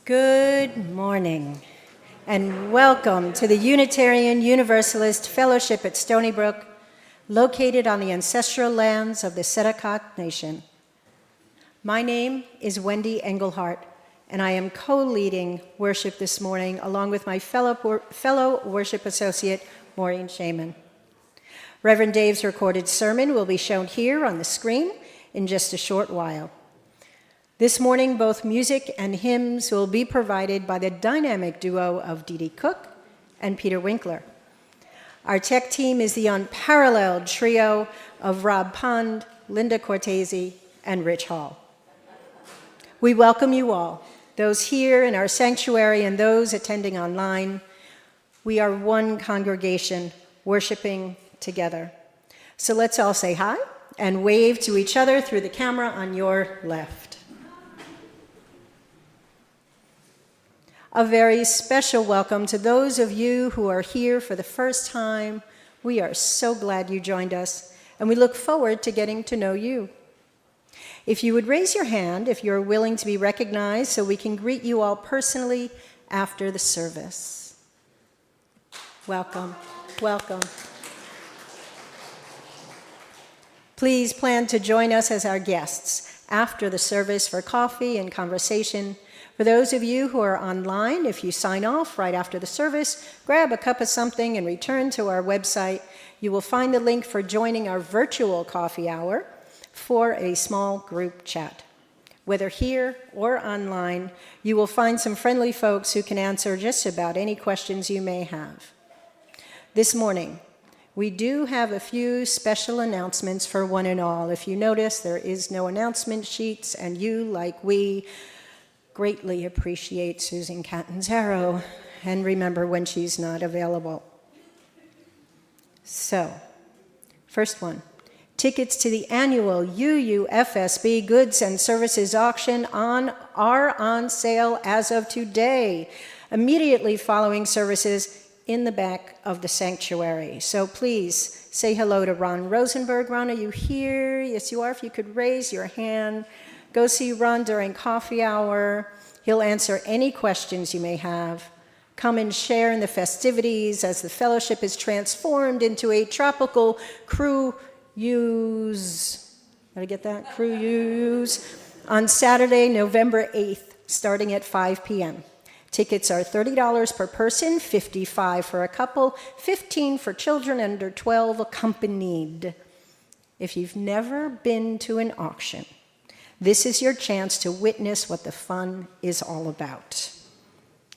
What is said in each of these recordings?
Good morning, and welcome to the Unitarian Universalist Fellowship at Stony Brook, located on the ancestral lands of the Seneca Nation. My name is Wendy Engelhardt, and I am co-leading worship this morning along with my fellow worship associate, Maureen Shaman. Reverend Dave's recorded sermon will be shown here on the screen in just a short while. This morning, both music and hymns will be provided by the dynamic duo of Dee Dee Cook and Peter Winkler. Our tech team is the unparalleled trio of Rob Pond, Linda Cortese, and Rich Hall. We welcome you all, those here in our sanctuary and those attending online. We are one congregation worshiping together. So let's all say hi and wave to each other through the camera on your left. A very special welcome to those of you who are here for the first time. We are so glad you joined us, and we look forward to getting to know you. If you would raise your hand if you're willing to be recognized so we can greet you all personally after the service. Welcome, welcome. Please plan to join us as our guests after the service for coffee and conversation. For those of you who are online, if you sign off right after the service, grab a cup of something and return to our website. You will find the link for joining our virtual coffee hour for a small group chat. Whether here or online, you will find some friendly folks who can answer just about any questions you may have. This morning, we do have a few special announcements for one and all. If you notice, there is no announcement sheets, and you, like we, greatly appreciate Susan Catanzaro and remember when she's not available. So, first one, tickets to the annual UUFSB Goods and Services Auction are on sale as of today, immediately following services in the back of the sanctuary. So please say hello to Ron Rosenberg. Ron, are you here? Yes, you are. If you could raise your hand. Go see Ron during coffee hour. He'll answer any questions you may have. Come and share in the festivities as the fellowship is transformed into a tropical cruise. Did I get that? Cruise on Saturday, November 8th, starting at 5 p.m. Tickets are $30 per person, $55 for a couple, $15 for children under 12 accompanied. If you've never been to an auction, this is your chance to witness what the fun is all about.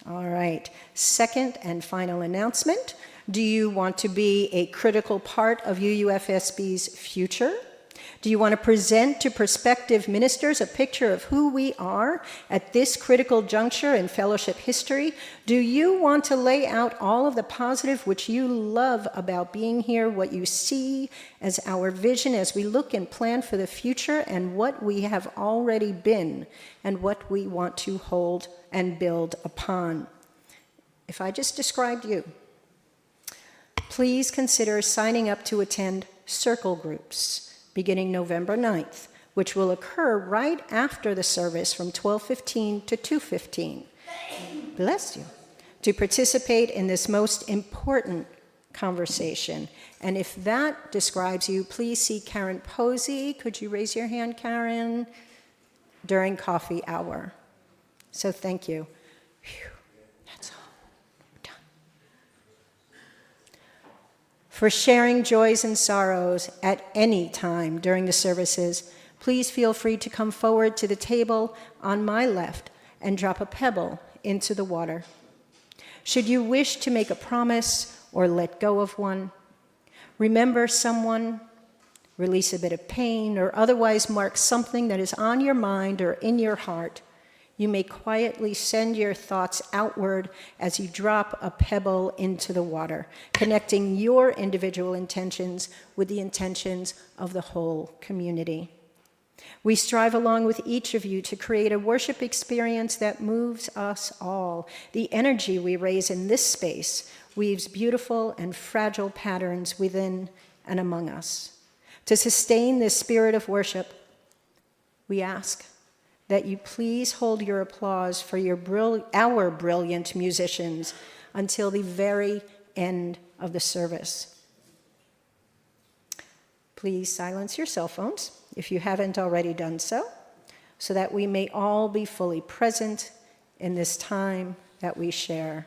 All right, second and final announcement. Do you want to be a critical part of UUFSB's future? Do you want to present to prospective ministers a picture of who we are at this critical juncture in fellowship history? Do you want to lay out all of the positive which you love about being here, what you see as our vision as we look and plan for the future, and what we have already been, and what we want to hold and build upon? If I just described you, please consider signing up to attend circle groups beginning November 9th, which will occur right after the service from 12:15 to 2:15. Bless you. To participate in this most important conversation. And if that describes you, please see Karen Posey. Could you raise your hand, Karen? During coffee hour. So thank you. Whew, that's all. Done. For sharing joys and sorrows at any time during the services, please feel free to come forward to the table on my left and drop a pebble into the water. Should you wish to make a promise or let go of one, remember someone, release a bit of pain, or otherwise mark something that is on your mind or in your heart, you may quietly send your thoughts outward as you drop a pebble into the water, connecting your individual intentions with the intentions of the whole community. We strive along with each of you to create a worship experience that moves us all. The energy we raise in this space weaves beautiful and fragile patterns within and among us. To sustain this spirit of worship, we ask that you please hold your applause for our brilliant musicians until the very end of the service. Please silence your cell phones if you haven't already done so that we may all be fully present in this time that we share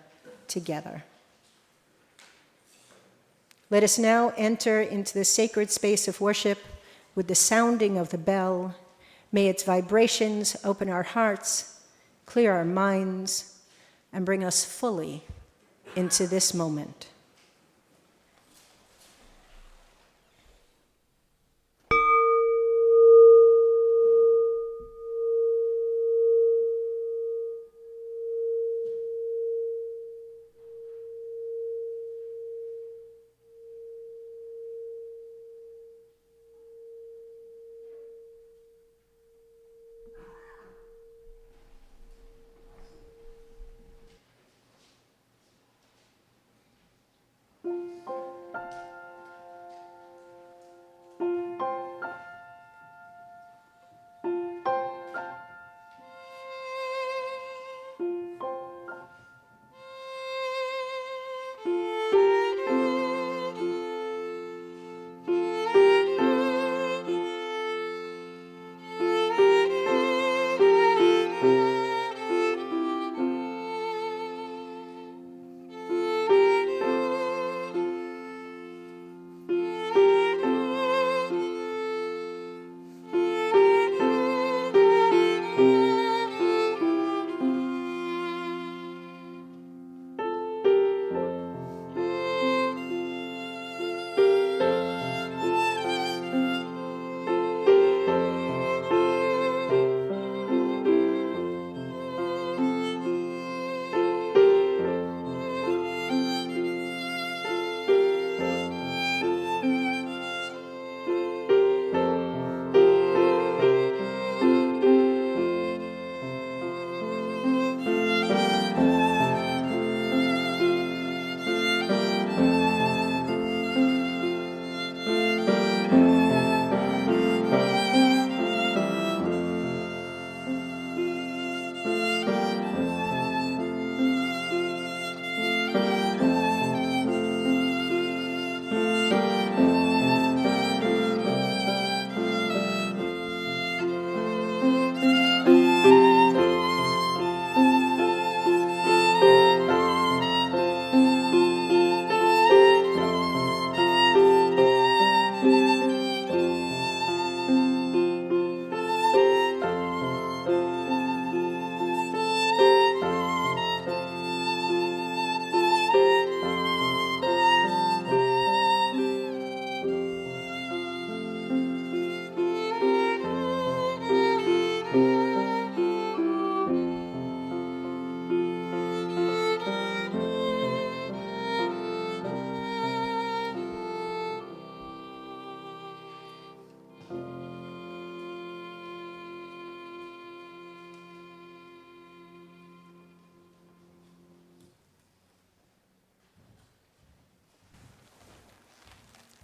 together. Let us now enter into the sacred space of worship with the sounding of the bell. May its vibrations open our hearts, clear our minds, and bring us fully into this moment.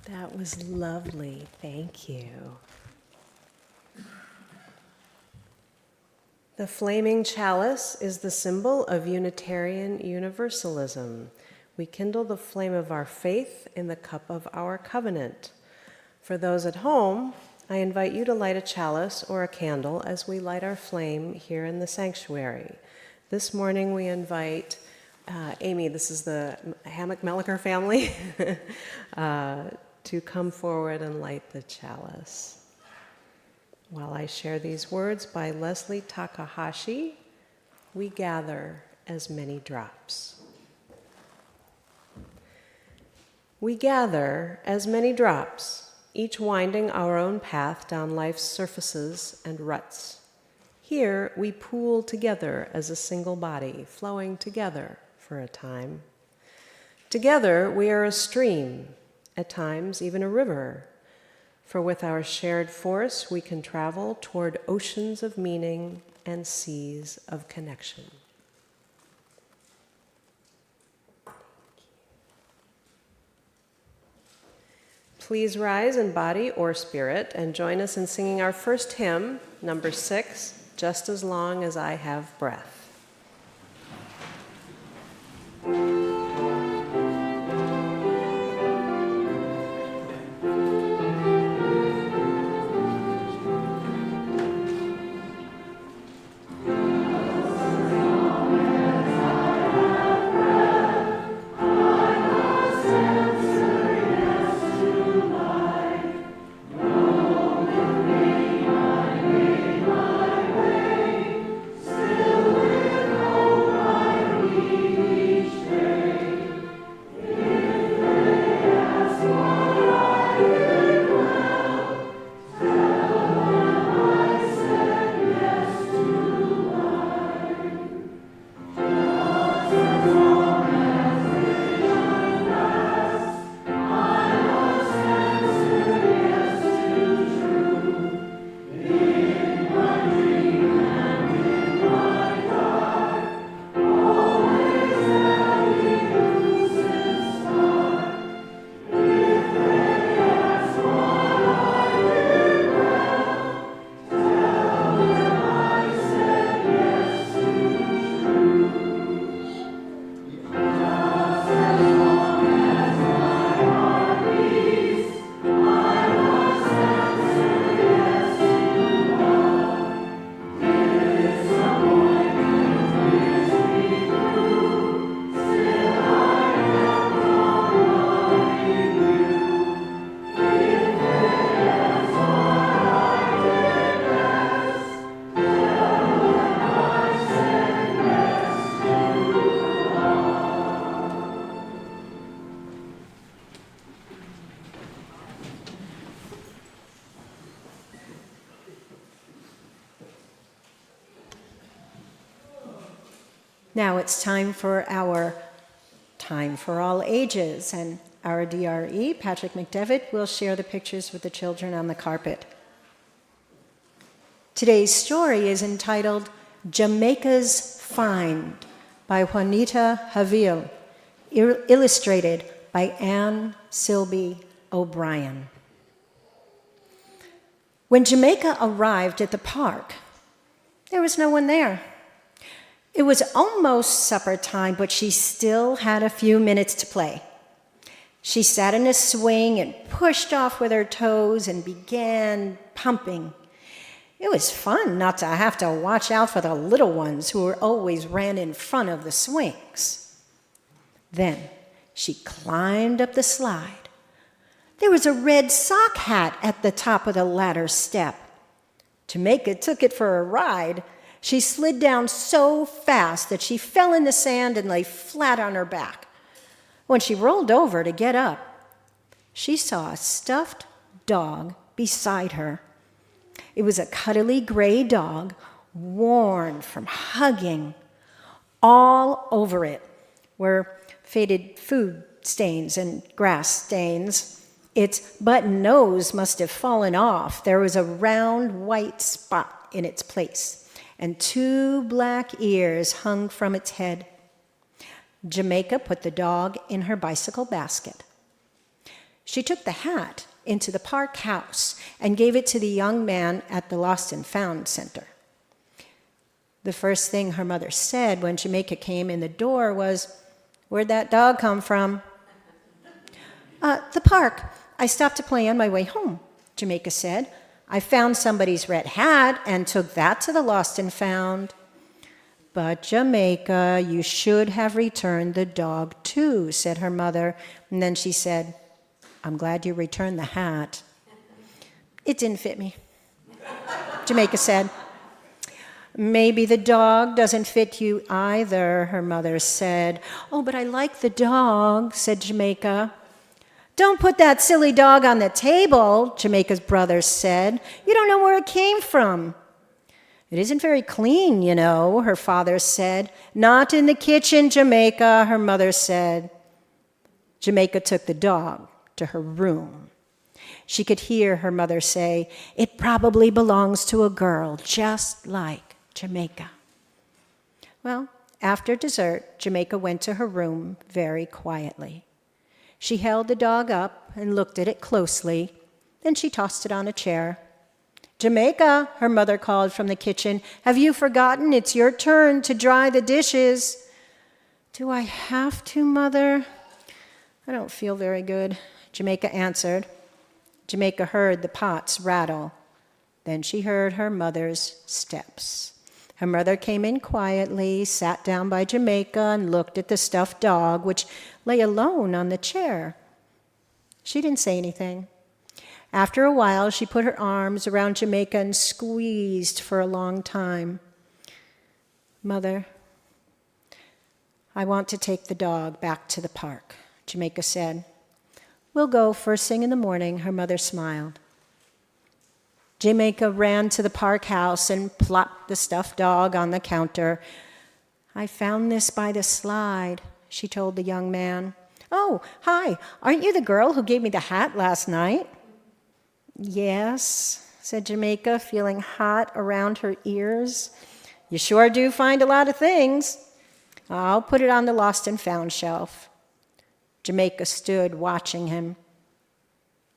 That was lovely. Thank you. The flaming chalice is the symbol of Unitarian Universalism. We kindle the flame of our faith in the cup of our covenant. For those at home, I invite you to light a chalice or a candle as we light our flame here in the sanctuary. This morning we invite Amy, this is the Hammock-Melliker family, to come forward and light the chalice. While I share these words by Leslie Takahashi, we gather as many drops. We gather as many drops, each winding our own path down life's surfaces and ruts. Here we pool together as a single body, flowing together for a time. Together we are a stream, at times even a river, for with our shared force we can travel toward oceans of meaning and seas of connection. Please rise in body or spirit and join us in singing our first hymn, number 6, just as long as I have breath. Now it's time for our Time for All Ages, and our DRE, Patrick McDevitt, will share the pictures with the children on the carpet. Today's story is entitled Jamaica's Find by Juanita Havil, illustrated by Anne Silby O'Brien. When Jamaica arrived at the park, there was no one there. It was almost supper time, but she still had a few minutes to play. She sat in a swing and pushed off with her toes and began pumping. It was fun not to have to watch out for the little ones who always ran in front of the swings. Then she climbed up the slide. There was a red sock hat at the top of the ladder step. Jamaica took it for a ride. She slid down so fast that she fell in the sand and lay flat on her back. When she rolled over to get up, she saw a stuffed dog beside her. It was a cuddly gray dog, worn from hugging. All over it were faded food stains and grass stains. Its button nose must have fallen off. There was a round white spot in its place, and 2 black ears hung from its head. Jamaica put the dog in her bicycle basket. She took the hat into the park house and gave it to the young man at the Lost and Found Center. The first thing her mother said when Jamaica came in the door was, "Where'd that dog come from?" The park. I stopped to play on my way home," Jamaica said. "I found somebody's red hat and took that to the Lost and Found." "But Jamaica, you should have returned the dog too," said her mother. And then she said, "I'm glad you returned the hat." "It didn't fit me," Jamaica said. "Maybe the dog doesn't fit you either," her mother said. "Oh, but I like the dog," said Jamaica. "Don't put that silly dog on the table," Jamaica's brother said. "You don't know where it came from." "It isn't very clean, you know," her father said. "Not in the kitchen, Jamaica," her mother said. Jamaica took the dog to her room. She could hear her mother say, "It probably belongs to a girl just like Jamaica." Well, after dessert, Jamaica went to her room very quietly. She held the dog up and looked at it closely. Then she tossed it on a chair. Jamaica, her mother called from the kitchen. Have you forgotten? It's your turn to dry the dishes. Do I have to, Mother? I don't feel very good, Jamaica answered. Jamaica heard the pots rattle. Then she heard her mother's steps. Her mother came in quietly, sat down by Jamaica, and looked at the stuffed dog, which lay alone on the chair. She didn't say anything. After a while, she put her arms around Jamaica and squeezed for a long time. Mother, I want to take the dog back to the park, Jamaica said. We'll go first thing in the morning, her mother smiled. Jamaica ran to the park house and plopped the stuffed dog on the counter. I found this by the slide, she told the young man. Oh, hi, aren't you the girl who gave me the hat last night? Yes, said Jamaica, feeling hot around her ears. You sure do find a lot of things. I'll put it on the lost and found shelf. Jamaica stood watching him.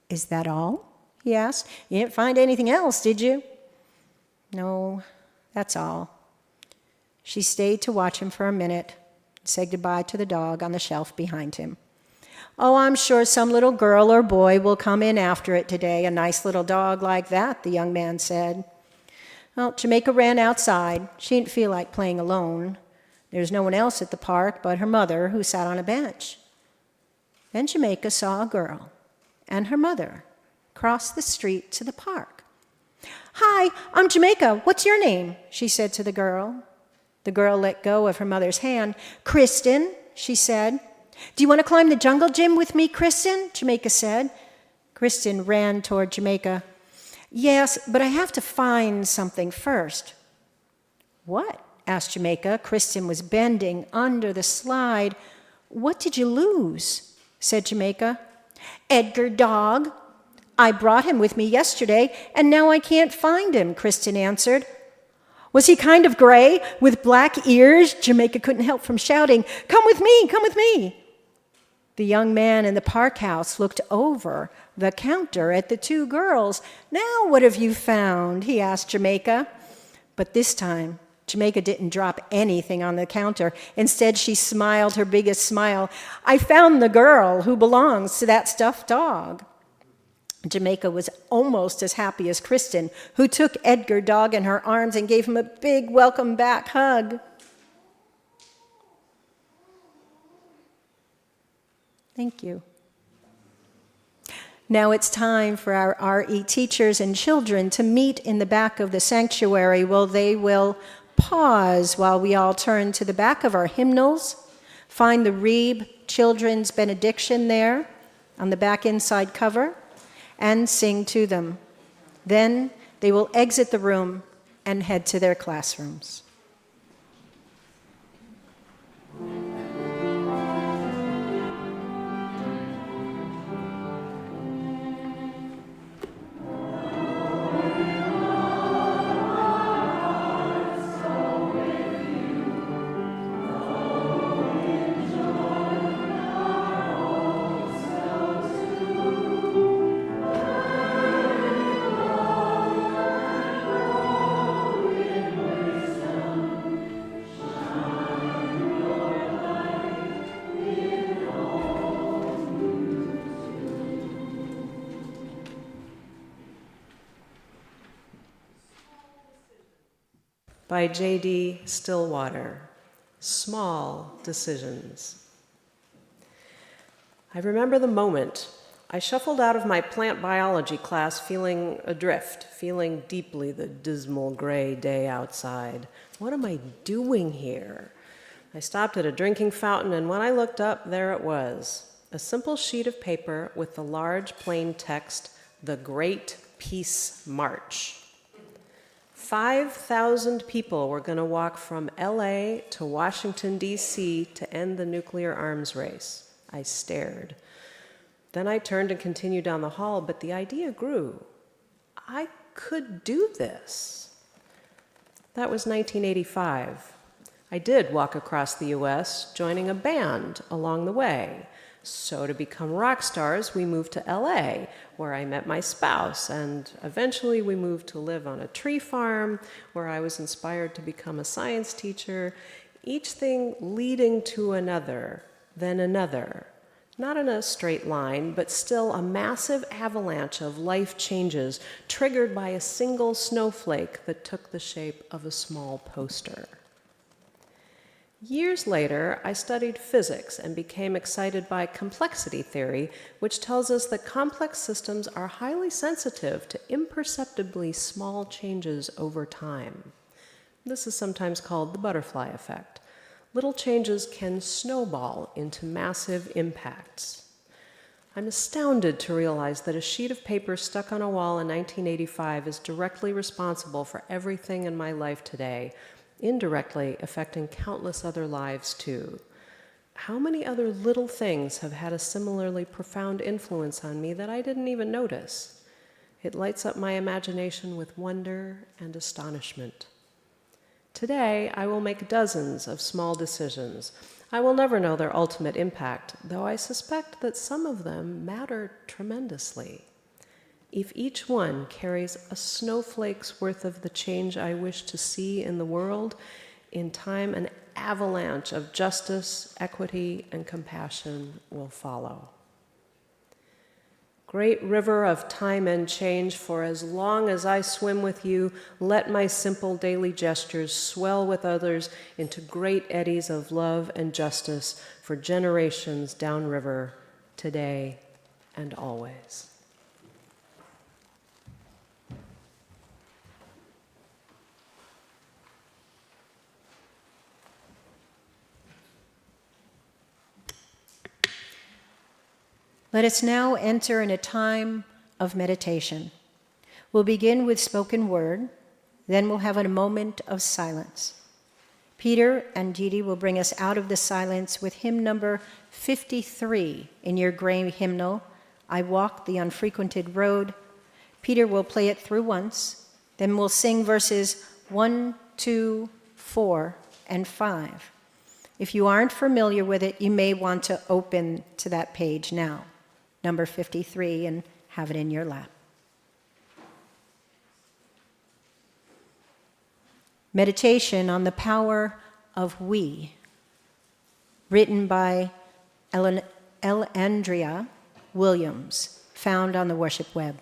Is that all? He asked. You didn't find anything else, did you? No, that's all. She stayed to watch him for a minute and said goodbye to the dog on the shelf behind him. Oh, I'm sure some little girl or boy will come in after it today, a nice little dog like that, the young man said. Well, Jamaica ran outside. She didn't feel like playing alone. There was no one else at the park but her mother, who sat on a bench. Then Jamaica saw a girl and her mother cross the street to the park. Hi, I'm Jamaica. What's your name? She said to the girl. The girl let go of her mother's hand. Kristen, she said. Do you want to climb the jungle gym with me, Kristen? Jamaica said. Kristen ran toward Jamaica. Yes, but I have to find something first. What? Asked Jamaica. Kristen was bending under the slide. What did you lose? Said Jamaica. Edgar Dog. I brought him with me yesterday, and now I can't find him, Kristen answered. Was he kind of gray, with black ears? Jamaica couldn't help from shouting, Come with me, come with me. The young man in the park house looked over the counter at the two girls. Now what have you found? He asked Jamaica. But this time, Jamaica didn't drop anything on the counter. Instead, she smiled her biggest smile. I found the girl who belongs to that stuffed dog. Jamaica was almost as happy as Kristen, who took Edgar Dog in her arms and gave him a big welcome back hug. Thank you. Now it's time for our RE teachers and children to meet in the back of the sanctuary. Well, they will pause while we all turn to the back of our hymnals, find the Reeb Children's Benediction there on the back inside cover, and sing to them. Then they will exit the room and head to their classrooms. By J.D. Stillwater, Small Decisions. I remember the moment. I shuffled out of my plant biology class feeling adrift, feeling deeply the dismal gray day outside. What am I doing here? I stopped at a drinking fountain, and when I looked up, there it was, a simple sheet of paper with the large plain text, The Great Peace March. 5,000 people were going to walk from LA to Washington, D.C. to end the nuclear arms race. I stared. Then I turned and continued down the hall, but the idea grew. I could do this. That was 1985. I did walk across the U.S., joining a band along the way. So to become rock stars, we moved to LA, where I met my spouse, and eventually we moved to live on a tree farm, where I was inspired to become a science teacher, each thing leading to another, then another. Not in a straight line, but still a massive avalanche of life changes triggered by a single snowflake that took the shape of a small poster. Years later, I studied physics and became excited by complexity theory, which tells us that complex systems are highly sensitive to imperceptibly small changes over time. This is sometimes called the butterfly effect. Little changes can snowball into massive impacts. I'm astounded to realize that a sheet of paper stuck on a wall in 1985 is directly responsible for everything in my life today, indirectly affecting countless other lives too. How many other little things have had a similarly profound influence on me that I didn't even notice? It lights up my imagination with wonder and astonishment. Today, I will make dozens of small decisions. I will never know their ultimate impact, though I suspect that some of them matter tremendously. If each one carries a snowflake's worth of the change I wish to see in the world, in time an avalanche of justice, equity, and compassion will follow. Great river of time and change, for as long as I swim with you, let my simple daily gestures swell with others into great eddies of love and justice for generations downriver, today and always. Let us now enter in a time of meditation. We'll begin with spoken word, then we'll have a moment of silence. Peter and Didi will bring us out of the silence with hymn number 53 in your gray hymnal, I Walk the Unfrequented Road. Peter will play it through once, then we'll sing verses 1, 2, 4, and 5. If you aren't familiar with it, you may want to open to that page now, number 53, and have it in your lap. Meditation on the Power of We, written by Andrea Williams, found on the Worship Web.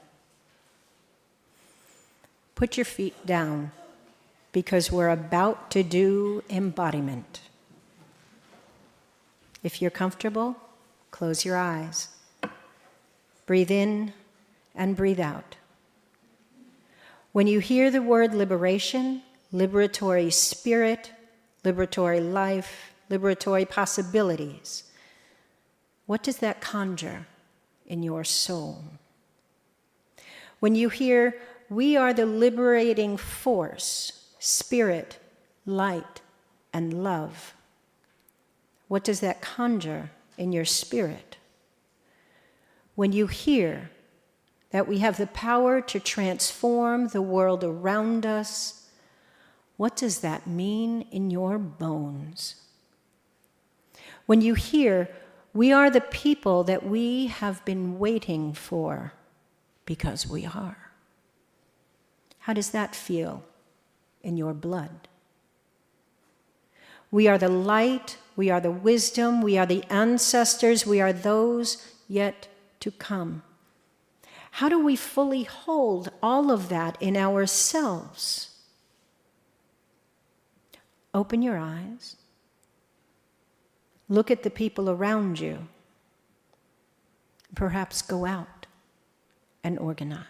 Put your feet down, because we're about to do embodiment. If you're comfortable, close your eyes. Breathe in and breathe out. When you hear the word liberation, liberatory spirit, liberatory life, liberatory possibilities, what does that conjure in your soul? When you hear, we are the liberating force, spirit, light, and love, what does that conjure in your spirit? When you hear that we have the power to transform the world around us, what does that mean in your bones? When you hear, we are the people that we have been waiting for, because we are, how does that feel in your blood? We are the light, we are the wisdom, we are the ancestors, we are those yet to come. How do we fully hold all of that in ourselves? Open your eyes. Look at the people around you. Perhaps go out and organize.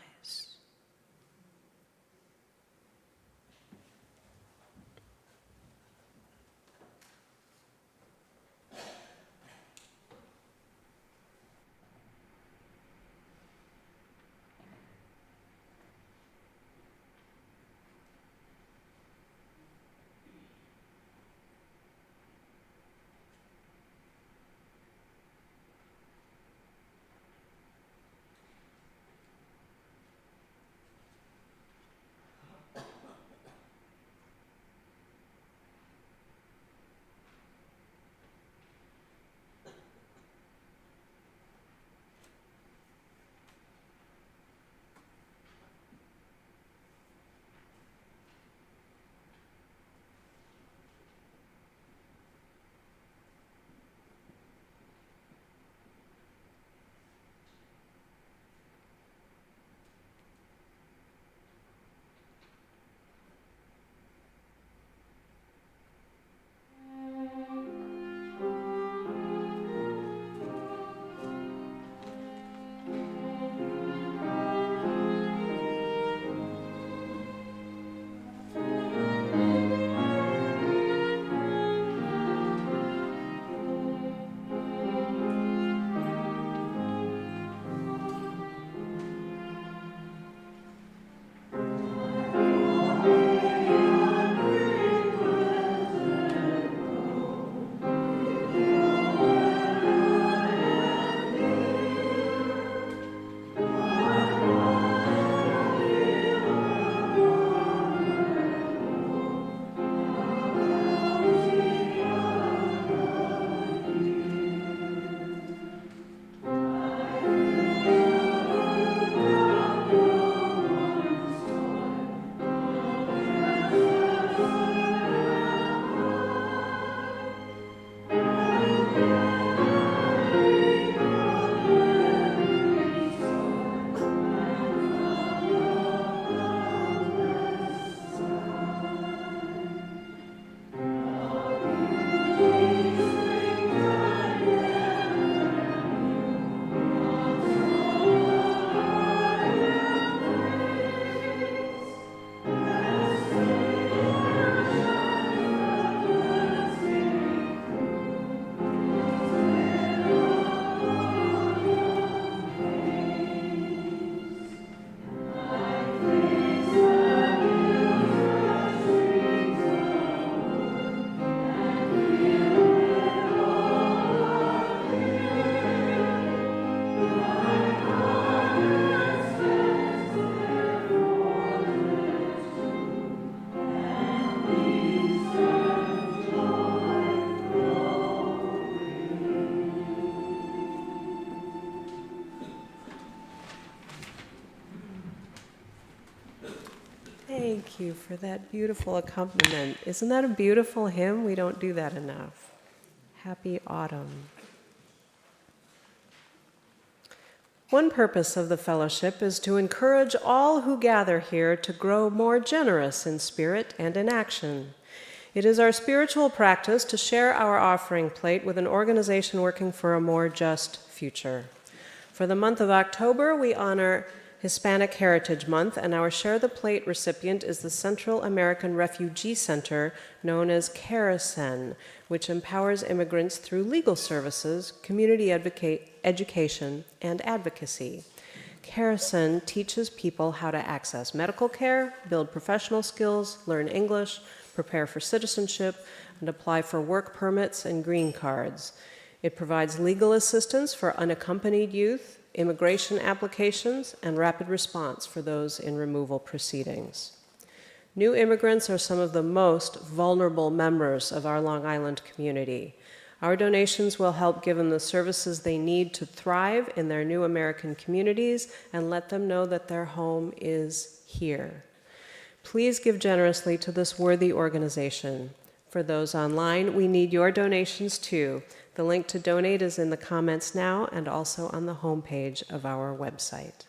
Thank you for that beautiful accompaniment. Isn't that a beautiful hymn? We don't do that enough. Happy autumn. One purpose of the fellowship is to encourage all who gather here to grow more generous in spirit and in action. It is our spiritual practice to share our offering plate with an organization working for a more just future. For the month of October, we honor Hispanic Heritage Month, and our Share the Plate recipient is the Central American Refugee Center, known as CARICEN, which empowers immigrants through legal services, community education, and advocacy. CARICEN teaches people how to access medical care, build professional skills, learn English, prepare for citizenship, and apply for work permits and green cards. It provides legal assistance for unaccompanied youth, immigration applications, and rapid response for those in removal proceedings. New immigrants are some of the most vulnerable members of our Long Island community. Our donations will help give them the services they need to thrive in their new American communities and let them know that their home is here. Please give generously to this worthy organization. For those online, we need your donations too. The link to donate is in the comments now and also on the homepage of our website.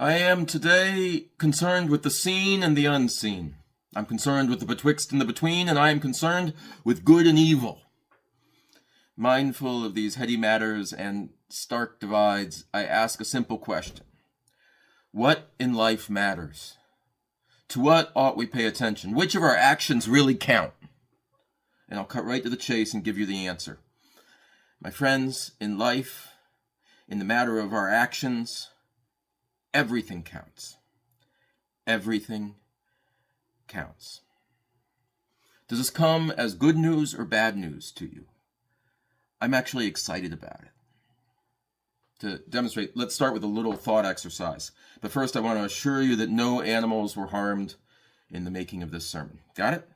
I am today concerned with the seen and the unseen. I'm concerned with the betwixt and the between, and I am concerned with good and evil. Mindful of these heady matters and stark divides, I ask a simple question. What in life matters? To what ought we pay attention? Which of our actions really count? And I'll cut right to the chase and give you the answer. My friends, in life, in the matter of our actions, everything counts. Everything counts. Does this come as good news or bad news to you? I'm actually excited about it. To demonstrate, let's start with a little thought exercise. But first, I want to assure you that no animals were harmed in the making of this sermon. Got it?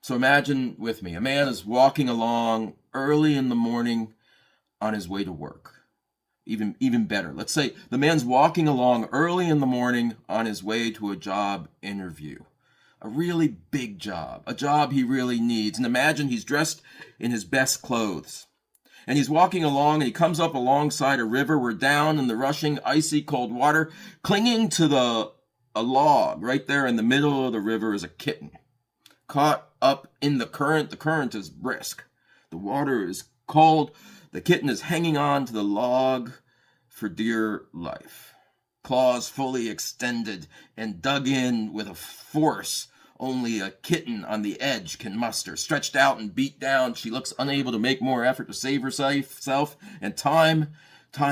So imagine with me, a man is walking along early in the morning on his way to work. Even better, let's say the man's walking along early in the morning on his way to a job interview. A really big job, a job he really needs. And imagine he's dressed in his best clothes. And he's walking along and he comes up alongside a river where down in the rushing, icy cold water, clinging to a log right there in the middle of the river is a kitten. Caught up in the current is brisk. The water is cold. The kitten is hanging on to the log for dear life. Claws fully extended and dug in with a force only a kitten on the edge can muster. Stretched out and beat down, she looks unable to make more effort to save herself, and time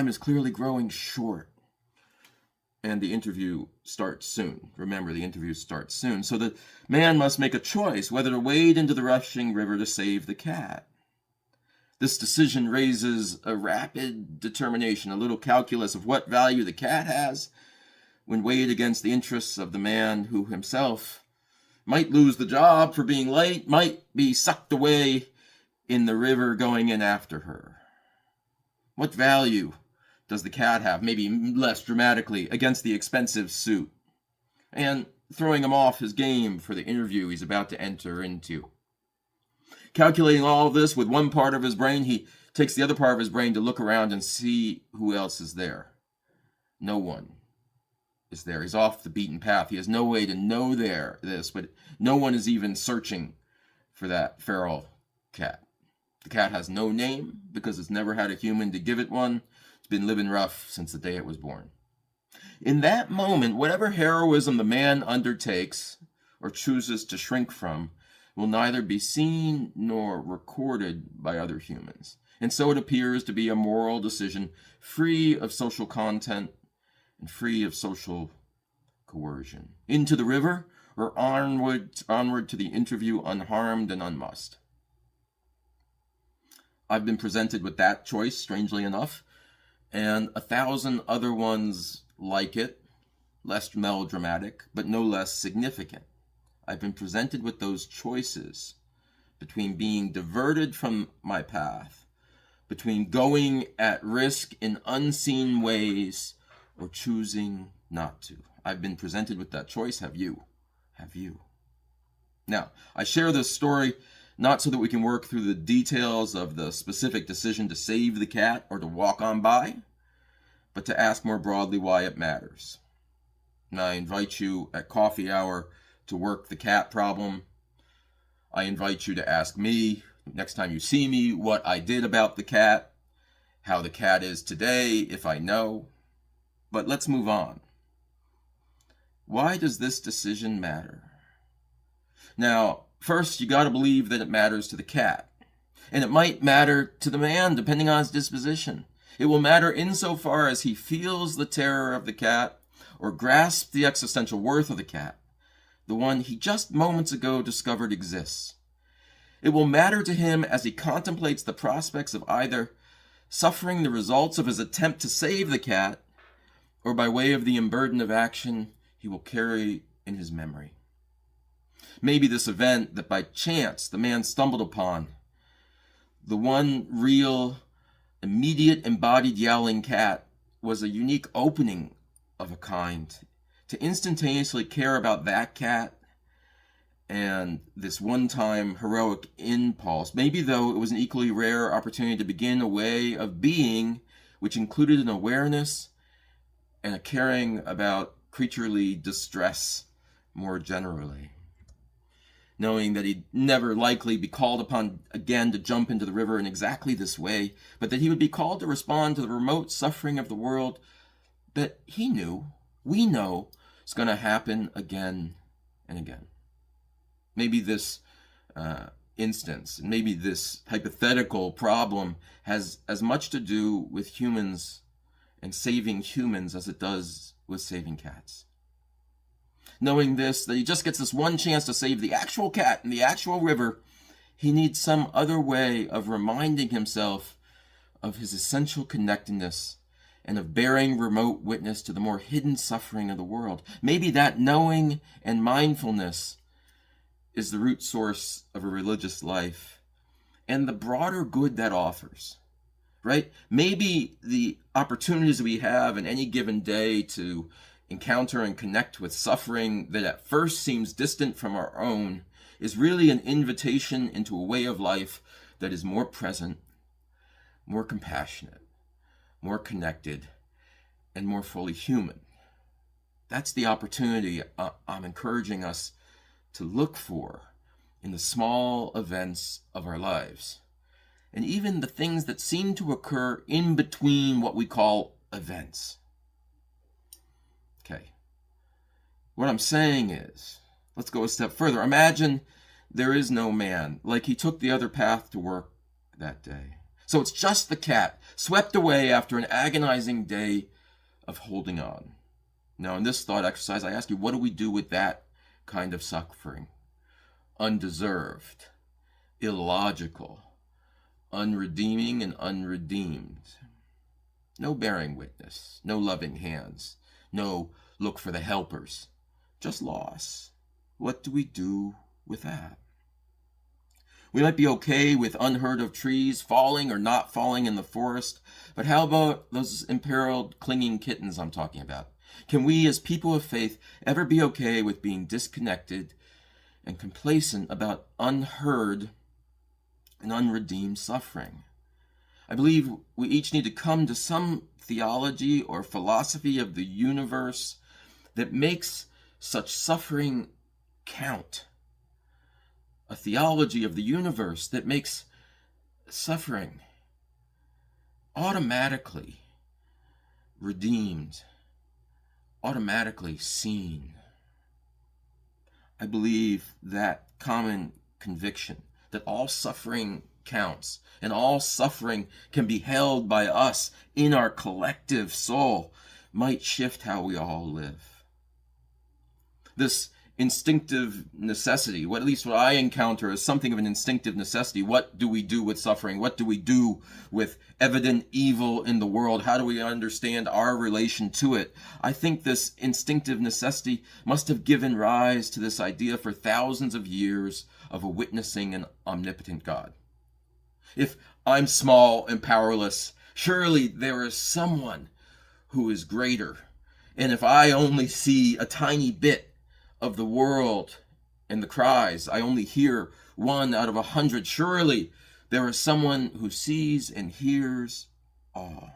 is clearly growing short. And the interview starts soon. Remember, the interview starts soon. So the man must make a choice whether to wade into the rushing river to save the cat. This decision raises a rapid determination, a little calculus of what value the cat has when weighed against the interests of the man who himself might lose the job for being late, might be sucked away in the river going in after her. What value does the cat have, maybe less dramatically, against the expensive suit? And throwing him off his game for the interview he's about to enter into. Calculating all of this with one part of his brain, he takes the other part of his brain to look around and see who else is there. No one is there. He's off the beaten path. He has no way to know this, but no one is even searching for that feral cat. The cat has no name because it's never had a human to give it one. It's been living rough since the day it was born. In that moment, whatever heroism the man undertakes or chooses to shrink from will neither be seen nor recorded by other humans. And so it appears to be a moral decision free of social content and free of social coercion. Into the river or onward to the interview unharmed and unmussed. I've been presented with that choice, strangely enough, and 1,000 other ones like it, less melodramatic, but no less significant. I've been presented with those choices between being diverted from my path, between going at risk in unseen ways, or choosing not to. I've been presented with that choice. Have you? Have you? Now, I share this story not so that we can work through the details of the specific decision to save the cat or to walk on by, but to ask more broadly why it matters. And I invite you at coffee hour to work the cat problem. I invite you to ask me, next time you see me, what I did about the cat, how the cat is today, if I know. But let's move on. Why does this decision matter? Now, first, you got to believe that it matters to the cat. And it might matter to the man, depending on his disposition. It will matter insofar as he feels the terror of the cat or grasps the existential worth of the cat, the one he just moments ago discovered exists. It will matter to him as he contemplates the prospects of either suffering the results of his attempt to save the cat or by way of the unburden of action he will carry in his memory. Maybe this event that by chance the man stumbled upon, the one real, immediate embodied yowling cat, was a unique opening of a kind to instantaneously care about that cat and this one-time heroic impulse. Maybe, though, it was an equally rare opportunity to begin a way of being which included an awareness and a caring about creaturely distress more generally. knowing that he'd never likely be called upon again to jump into the river in exactly this way, but that he would be called to respond to the remote suffering of the world that he knew, we know, is going to happen again and again. Maybe this instance, maybe this hypothetical problem has as much to do with humans and saving humans as it does with saving cats. Knowing this, that he just gets this one chance to save the actual cat in the actual river, he needs some other way of reminding himself of his essential connectedness and of bearing remote witness to the more hidden suffering of the world. Maybe that knowing and mindfulness is the root source of a religious life and the broader good that offers, right? Maybe the opportunities we have in any given day to encounter and connect with suffering that at first seems distant from our own is really an invitation into a way of life that is more present, more compassionate, more connected, and more fully human. That's the opportunity I'm encouraging us to look for in the small events of our lives, and even the things that seem to occur in between what we call events. Okay. What I'm saying is, let's go a step further. Imagine there is no man, like he took the other path to work that day. So it's just the cat, swept away after an agonizing day of holding on. Now, in this thought exercise, I ask you, what do we do with that kind of suffering? Undeserved, illogical, unredeeming, and unredeemed. No bearing witness, no loving hands, no look for the helpers, just loss. What do we do with that? We might be okay with unheard of trees falling or not falling in the forest, but how about those imperiled clinging kittens I'm talking about? Can we as people of faith ever be okay with being disconnected and complacent about unheard and unredeemed suffering? I believe we each need to come to some theology or philosophy of the universe that makes such suffering count. A theology of the universe that makes suffering automatically redeemed, automatically seen. I believe that common conviction that all suffering counts and all suffering can be held by us in our collective soul might shift how we all live. This instinctive necessity, at least what I encounter as something of an instinctive necessity. What do we do with suffering? What do we do with evident evil in the world? How do we understand our relation to it? I think this instinctive necessity must have given rise to this idea for thousands of years of a witnessing and omnipotent God. If I'm small and powerless, surely there is someone who is greater. And if I only see a tiny bit of the world and the cries, I only hear 1 out of 100. Surely there is someone who sees and hears all.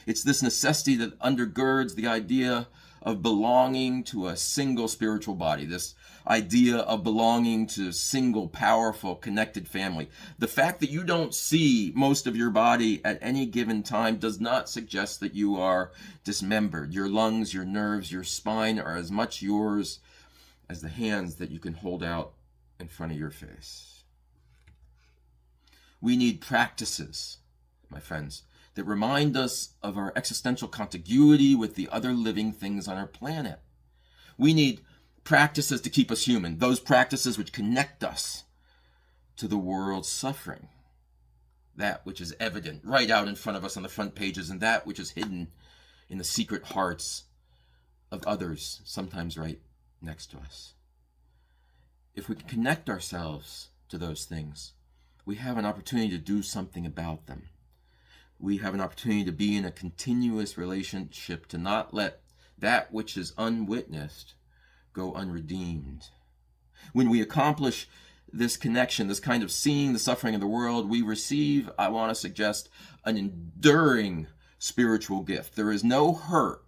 It's this necessity that undergirds the idea of belonging to a single spiritual body, this idea of belonging to a single, powerful, connected family. The fact that you don't see most of your body at any given time does not suggest that you are dismembered. Your lungs, your nerves, your spine are as much yours as the hands that you can hold out in front of your face. We need practices, my friends, that remind us of our existential contiguity with the other living things on our planet. We need practices to keep us human, those practices which connect us to the world's suffering, that which is evident right out in front of us on the front pages, and that which is hidden in the secret hearts of others, sometimes right next to us. If we can connect ourselves to those things, we have an opportunity to do something about them. We have an opportunity to be in a continuous relationship, to not let that which is unwitnessed go unredeemed. When we accomplish this connection, this kind of seeing the suffering of the world, we receive, I want to suggest, an enduring spiritual gift. There is no hurt,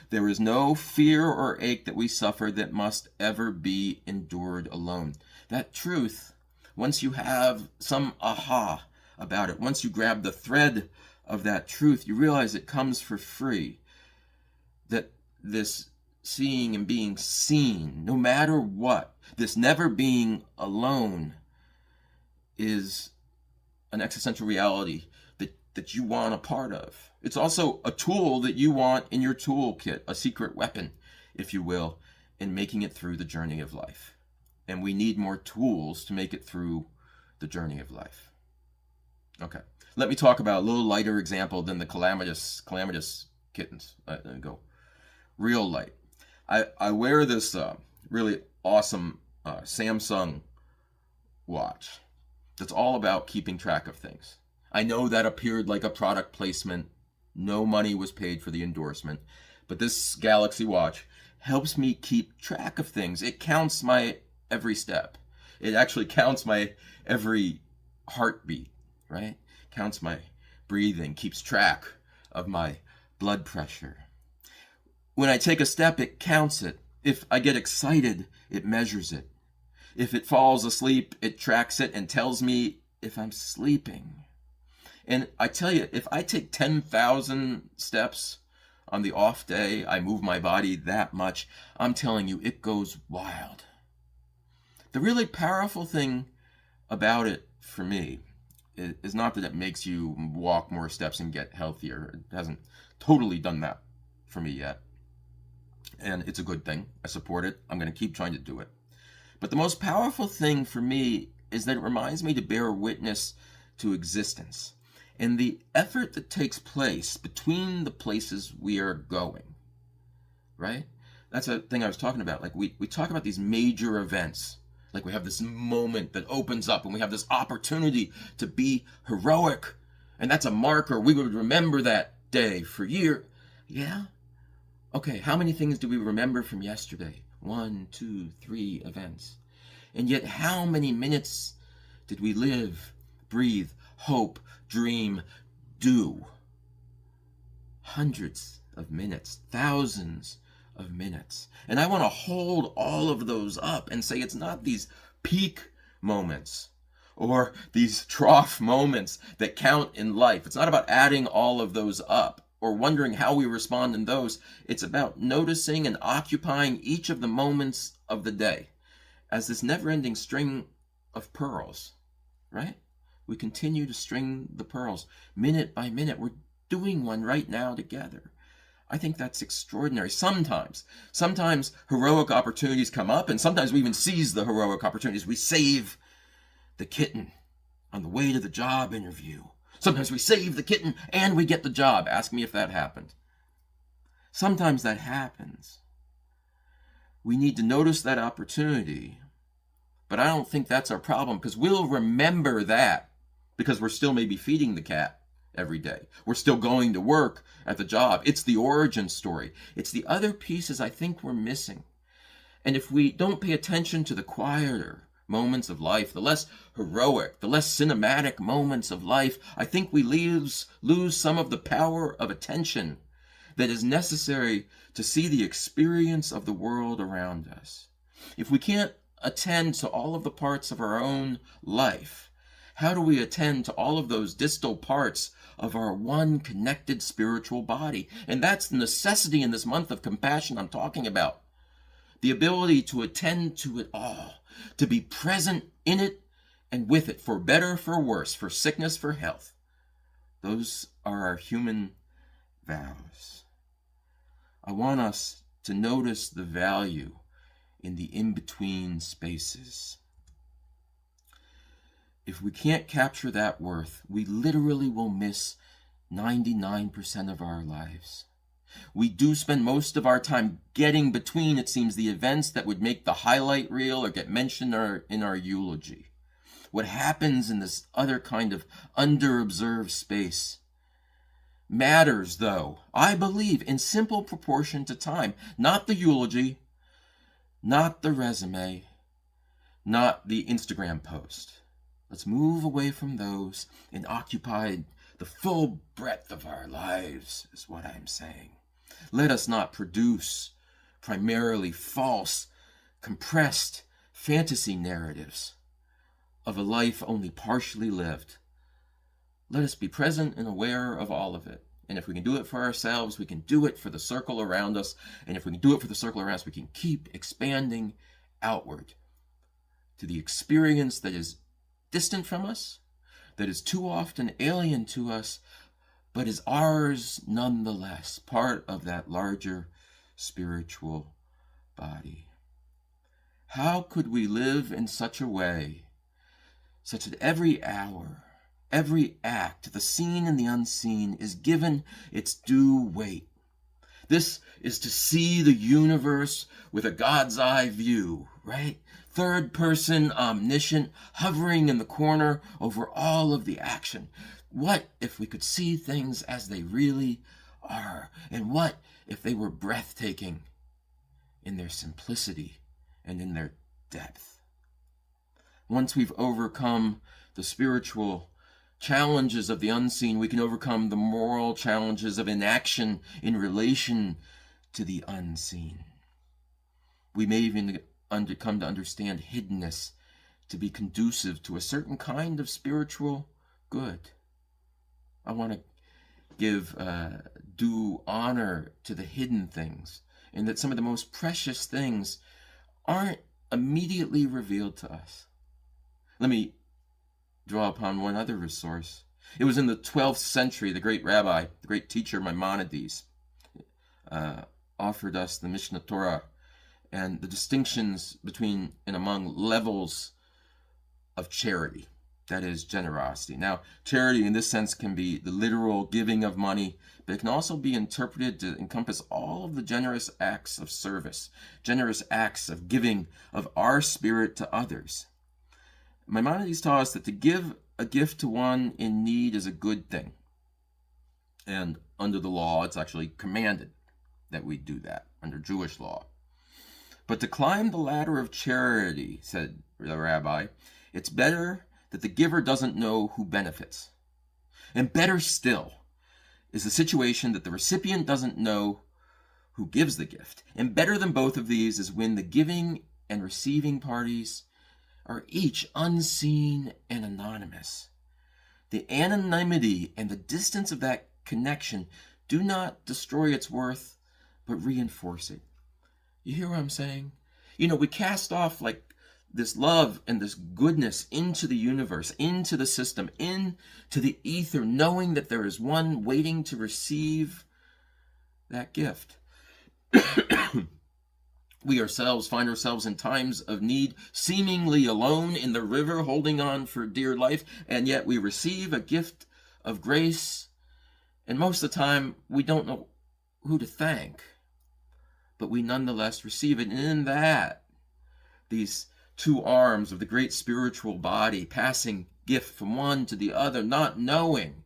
there is no fear or ache that we suffer that must ever be endured alone. That truth, once you have some aha about it, once you grab the thread of that truth, you realize it comes for free. That this seeing and being seen, no matter what, this never being alone, is an existential reality that you want a part of. It's also a tool that you want in your toolkit, a secret weapon, if you will, in making it through the journey of life. And we need more tools to make it through the journey of life. Okay, let me talk about a little lighter example than the calamitous kittens. Go real light. I wear this really awesome Samsung watch that's all about keeping track of things. I know that appeared like a product placement. No money was paid for the endorsement. But this Galaxy watch helps me keep track of things. It counts my every step. It actually counts my every heartbeat, right? Counts my breathing, keeps track of my blood pressure. When I take a step, it counts it. If I get excited, it measures it. If it falls asleep, it tracks it and tells me if I'm sleeping. And I tell you, if I take 10,000 steps on the off day, I move my body that much, I'm telling you, it goes wild. The really powerful thing about it for me is not that it makes you walk more steps and get healthier. It hasn't totally done that for me yet. And it's a good thing. I support it. I'm going to keep trying to do it. But the most powerful thing for me is that it reminds me to bear witness to existence and the effort that takes place between the places we are going, right? That's a thing I was talking about. Like we talk about these major events. Like we have this moment that opens up and we have this opportunity to be heroic. And that's a marker. We would remember that day for years. Yeah? Okay, how many things do we remember from yesterday? 1, 2, 3 events. And yet how many minutes did we live, breathe, hope, dream, do? Hundreds of minutes, thousands of minutes. And I want to hold all of those up and say it's not these peak moments or these trough moments that count in life. It's not about adding all of those up or wondering how we respond in those. It's about noticing and occupying each of the moments of the day as this never-ending string of pearls, right? We continue to string the pearls minute by minute. We're doing one right now together. I think that's extraordinary. Sometimes heroic opportunities come up, and sometimes we even seize the heroic opportunities. We save the kitten on the way to the job interview. Sometimes we save the kitten and we get the job. Ask me if that happened. Sometimes that happens. We need to notice that opportunity, but I don't think that's our problem because we'll remember that because we're still maybe feeding the cat every day. We're still going to work at the job. It's the origin story. It's the other pieces I think we're missing. And if we don't pay attention to the quieter moments of life, the less heroic, the less cinematic moments of life, I think we lose some of the power of attention that is necessary to see the experience of the world around us. If we can't attend to all of the parts of our own life, how do we attend to all of those distal parts of our one connected spiritual body? And that's the necessity in this month of compassion I'm talking about. The ability to attend to it all, to be present in it and with it, for better, for worse, for sickness, for health. Those are our human vows. I want us to notice the value in the in-between spaces. If we can't capture that worth, we literally will miss 99% of our lives. We do spend most of our time getting between, it seems, the events that would make the highlight reel or get mentioned in our eulogy. What happens in this other kind of under-observed space matters, though, I believe, in simple proportion to time. Not the eulogy, not the resume, not the Instagram post. Let's move away from those and occupy the full breadth of our lives, is what I'm saying. Let us not produce primarily false, compressed, fantasy narratives of a life only partially lived. Let us be present and aware of all of it. And if we can do it for ourselves, we can do it for the circle around us. And if we can do it for the circle around us, we can keep expanding outward to the experience that is distant from us, that is too often alien to us, but is ours nonetheless, part of that larger spiritual body. How could we live in such a way, such that every hour, every act, the seen and the unseen, is given its due weight? This is to see the universe with a God's eye view, right? Third person, omniscient, hovering in the corner over all of the action. What if we could see things as they really are? And what if they were breathtaking in their simplicity and in their depth? Once we've overcome the spiritual challenges of the unseen, we can overcome the moral challenges of inaction in relation to the unseen. We may even come to understand hiddenness to be conducive to a certain kind of spiritual good. I want to give due honor to the hidden things, and that some of the most precious things aren't immediately revealed to us. Let me draw upon one other resource. It was in the 12th century, the great rabbi, the great teacher Maimonides, offered us the Mishnah Torah and the distinctions between and among levels of charity, that is, generosity. Now, charity in this sense can be the literal giving of money, but it can also be interpreted to encompass all of the generous acts of service, generous acts of giving of our spirit to others. Maimonides taught us that to give a gift to one in need is a good thing. And under the law, it's actually commanded that we do that, under Jewish law. But to climb the ladder of charity, said the rabbi, it's better that the giver doesn't know who benefits. And better still is the situation that the recipient doesn't know who gives the gift. And better than both of these is when the giving and receiving parties are each unseen and anonymous. The anonymity and the distance of that connection do not destroy its worth, but reinforce it. You hear what I'm saying? You know, we cast off like this love and this goodness into the universe, into the system, into the ether, knowing that there is one waiting to receive that gift. We ourselves find ourselves in times of need, seemingly alone in the river, holding on for dear life, and yet we receive a gift of grace, and most of the time we don't know who to thank, but we nonetheless receive it. And in that, these two arms of the great spiritual body passing gift from one to the other, not knowing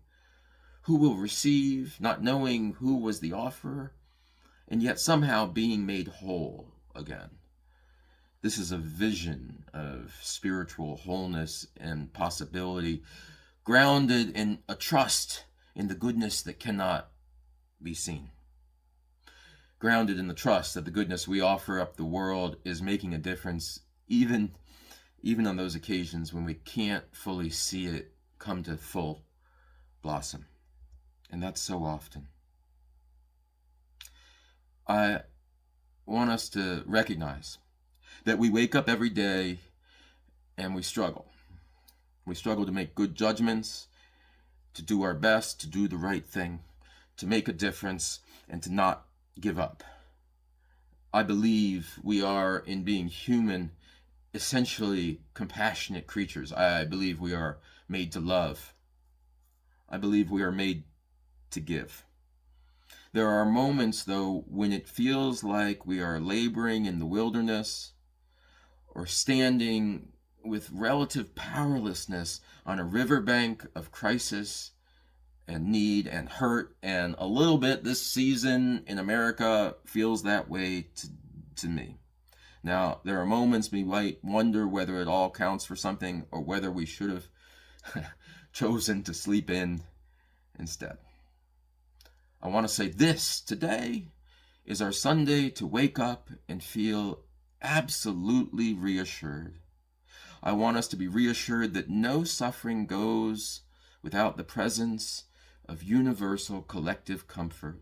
who will receive, not knowing who was the offerer, and yet somehow being made whole again. This is a vision of spiritual wholeness and possibility, grounded in a trust in the goodness that cannot be seen. Grounded in the trust that the goodness we offer up the world is making a difference, even on those occasions when we can't fully see it come to full blossom. And that's so often. I want us to recognize that we wake up every day and we struggle. We struggle to make good judgments, to do our best, to do the right thing, to make a difference, and to not give up. I believe we are, in being human, essentially compassionate creatures. I believe we are made to love. I believe we are made to give. There are moments, though, when it feels like we are laboring in the wilderness or standing with relative powerlessness on a riverbank of crisis and need and hurt, and a little bit this season in America feels that way to me. Now, there are moments we might wonder whether it all counts for something or whether we should have chosen to sleep in instead. I want to say this: today is our Sunday to wake up and feel absolutely reassured. I want us to be reassured that no suffering goes without the presence of universal collective comfort,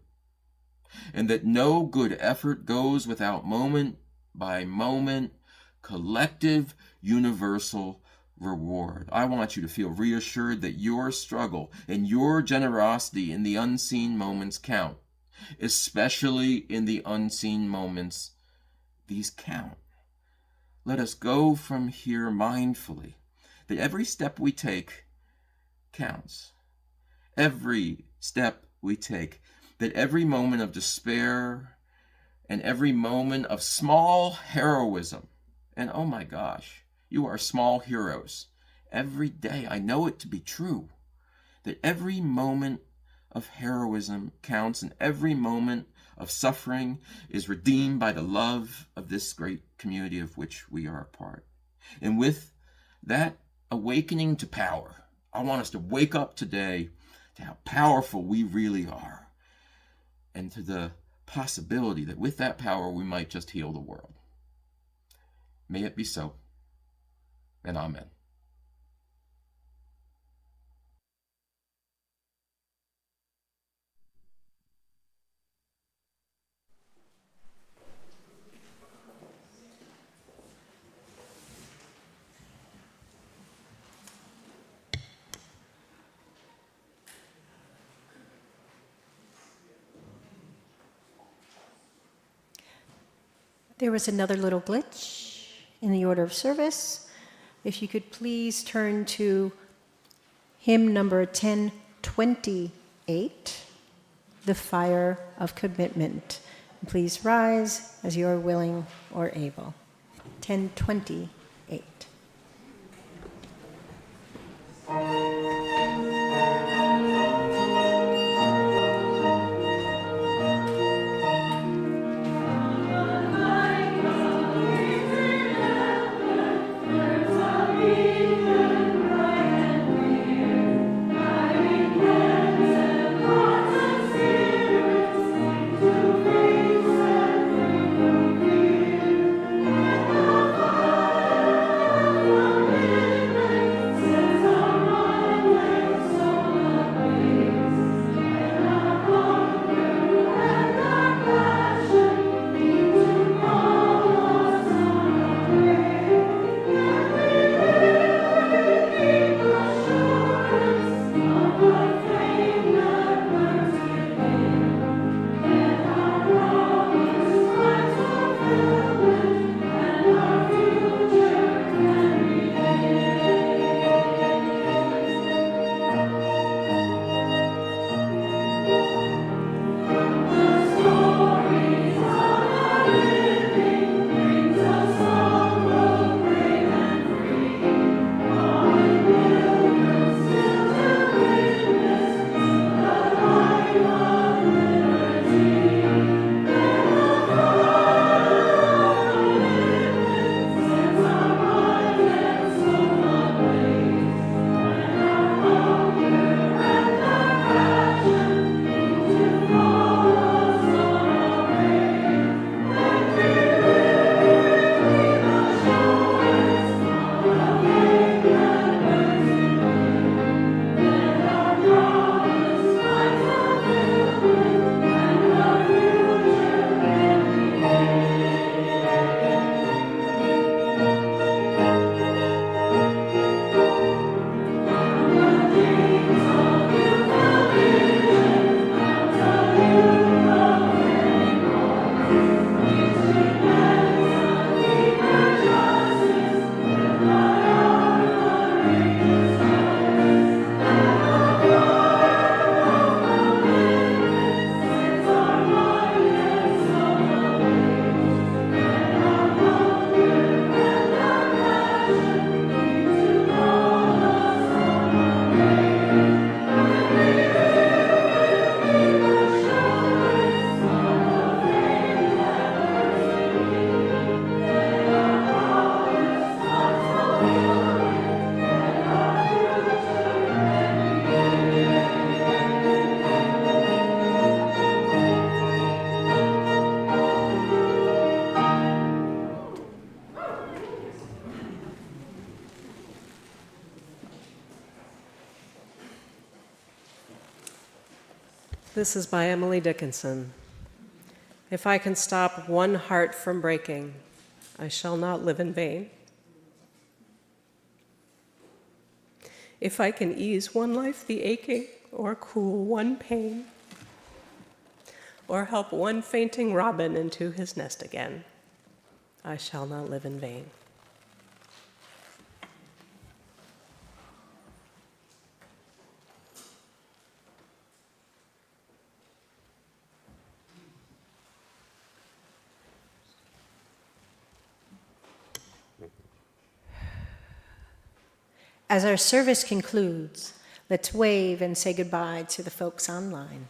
and that no good effort goes without moment by moment collective universal reward. I want you to feel reassured that your struggle and your generosity in the unseen moments count, especially in the unseen moments. These count. Let us go from here mindfully that every step we take counts. Every step we take, that every moment of despair and every moment of small heroism, and oh my gosh, you are small heroes. Every day, I know it to be true, that every moment of heroism counts and every moment of suffering is redeemed by the love of this great community of which we are a part. And with that awakening to power, I want us to wake up today to how powerful we really are and to the possibility that with that power we might just heal the world. May it be so, and amen. There was another little glitch in the order of service. If you could please turn to hymn number 1028, The Fire of Commitment. Please rise as you are willing or able. 1028. This is by Emily Dickinson. If I can stop one heart from breaking, I shall not live in vain. If I can ease one life the aching, or cool one pain, or help one fainting robin into his nest again, I shall not live in vain. As our service concludes, let's wave and say goodbye to the folks online.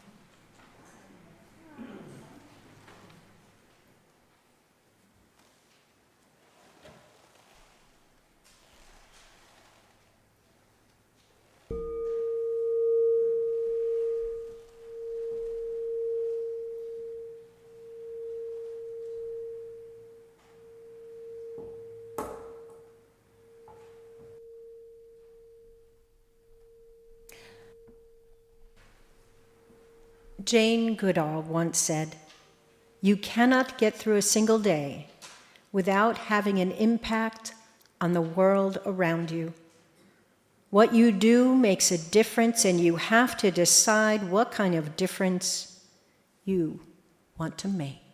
Jane Goodall once said, "You cannot get through a single day without having an impact on the world around you. What you do makes a difference, and you have to decide what kind of difference you want to make."